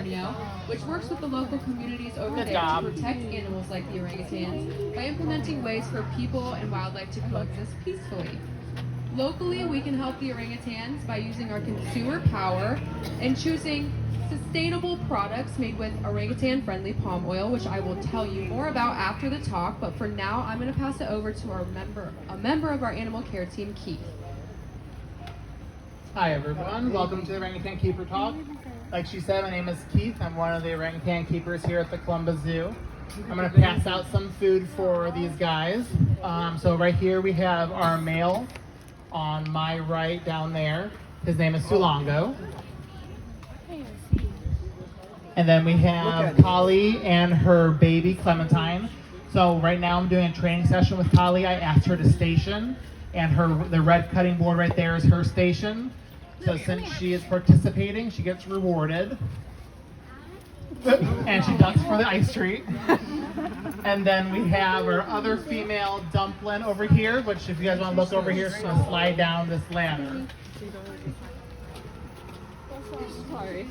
Borneo, which works with the local communities over there to protect animals like the orangutans by implementing ways for people and wildlife to coexist peacefully. Locally, we can help the orangutans by using our consumer power and choosing sustainable products made with orangutan-friendly palm oil, which I will tell you more about after the talk. But for now, I'm going to pass it over to a member of our animal care team, Keith. Hi everyone, welcome to the Orangutan Keeper Talk. Like she said, my name is Keith. I'm one of the orangutan keepers here at the Columbus Zoo. I'm going to pass out some food for these guys. So right here we have our male on my right down there. His name is Sulango. And then we have Kali and her baby Clementine. So right now I'm doing a training session with Kali. I asked her to station, and the red cutting board right there is her station. So since she is participating, she gets rewarded. And she ducks for the ice treat. And then we have our other female dumpling over here, which if you guys want to look over here, she's going to slide down this ladder. Sorry.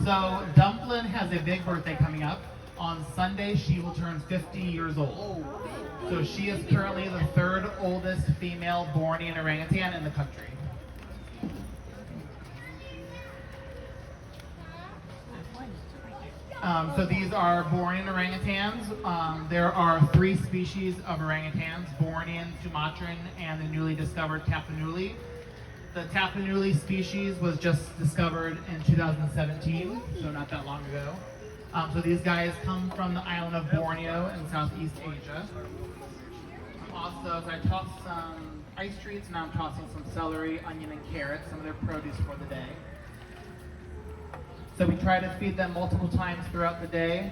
So Dumpling has a big birthday coming up. On Sunday, she will turn 50 years old. So she is currently the third oldest female Bornean orangutan in the country. So these are Bornean orangutans. There are 3 species of orangutans, Bornean, Sumatran, and the newly discovered Tapanuli. The Tapanuli species was just discovered in 2017, so not that long ago. So these guys come from the island of Borneo in Southeast Asia. Also, I tossed some ice treats, now I'm tossing some celery, onion, and carrots, some of their produce for the day. So we try to feed them multiple times throughout the day,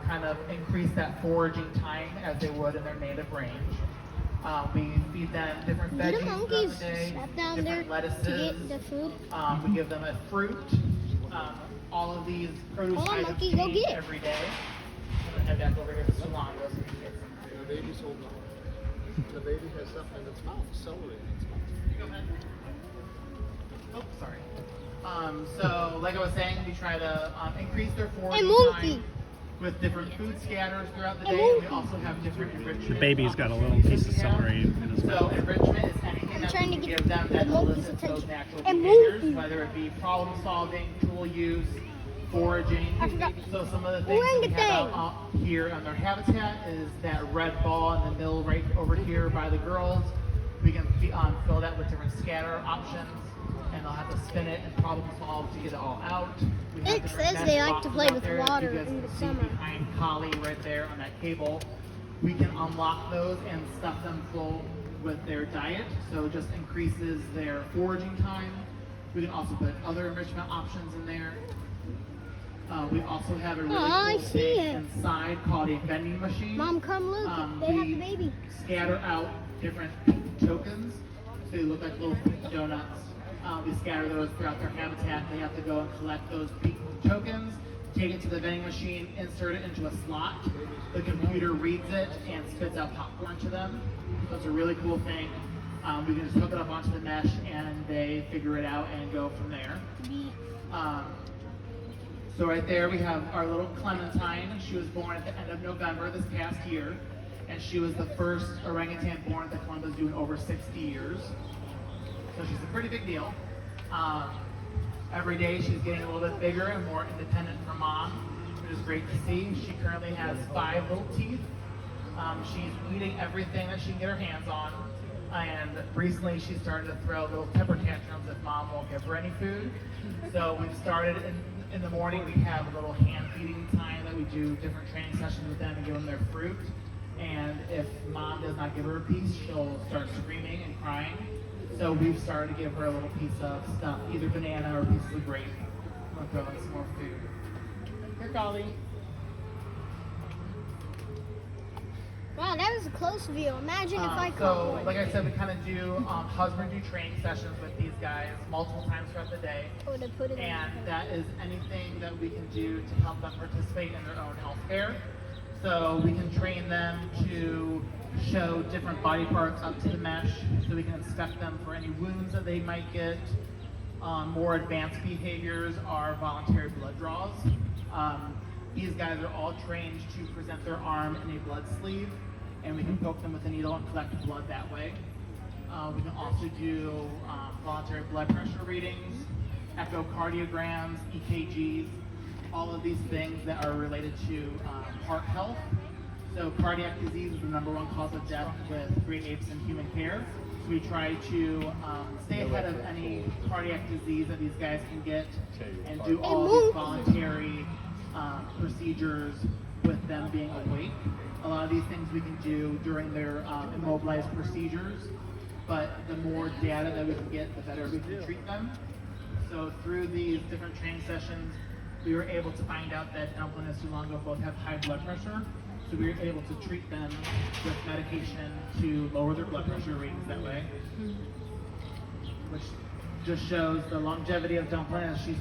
kind of increase that foraging time as they would in their native range. We feed them different veggies throughout the day, different lettuces. We give them a fruit. All of these produce items change every day. I'm going to head back over here to Solano so we can get some food. The baby's holding on. The baby has something in its mouth, celery in its mouth. You go ahead. Oh, sorry. So, like I was saying, we try to increase their foraging time with different food scatters throughout the day. We also have different enrichment. The baby's got a little piece of celery in his mouth. So enrichment is anything that we can give them that elicits those natural behaviors, whether it be problem solving, tool use, foraging. So some of the things that we have out here on their habitat is that red ball in the middle right over here by the girls. We can fill that with different scatter options, and they'll have to spin it and problem solve to get it all out. It says they like to play with water in the summer. Behind Kali right there on that cable, we can unlock those and stuff them full with their diet, so it just increases their foraging time. We can also put other enrichment options in there. We also have a really cool thing inside called a vending machine. Mom, come look. They have the baby. Scatter out different tokens, so they look like little pink donuts. We scatter those throughout their habitat. They have to go and collect those pink tokens, take it to the vending machine, insert it into a slot. The computer reads it and spits out popcorn to them. So it's a really cool thing. We can just hook it up onto the mesh and they figure it out and go from there. So right there we have our little Clementine. She was born at the end of November this past year, and she was the first orangutan born at the Columbus Zoo in over 60 years. So she's a pretty big deal. Every day she's getting a little bit bigger and more independent from mom, which is great to see. She currently has 5 little teeth. She's eating everything that she can get her hands on. And recently she started to throw little temper tantrums if mom won't give her any food. So we've started in the morning, we have a little hand feeding time that we do different training sessions with them and give them their fruit. And if mom does not give her a piece, she'll start screaming and crying. So we've started to give her a little piece of stuff, either banana or pieces of grape. I'm gonna throw in some more food. Here, Golly. Wow, that was a close view. Imagine if I So, could. like I said, we kind of do husbandry training sessions with these guys multiple times throughout the day. And that is anything that we can do to help them participate in their own health care. So we can train them to show different body parts up to the mesh so we can inspect them for any wounds that they might get. More advanced behaviors are voluntary blood draws. These guys are all trained to present their arm in a blood sleeve, and we can poke them with a needle and collect blood that way. We can also do voluntary blood pressure readings, echocardiograms, EKGs, all of these things that are related to heart health. So cardiac disease is the #1 cause of death with great apes in human care. So we try to stay ahead of any cardiac disease that these guys can get and do all of these voluntary procedures with them being awake. A lot of these things we can do during their immobilized procedures, but the more data that we can get, the better we can treat them. So through these different training sessions, we were able to find out that Dumpling and Sulongo both have high blood pressure. So we were able to treat them with medication to lower their blood pressure readings that way, which just shows the longevity of Dumpling as she's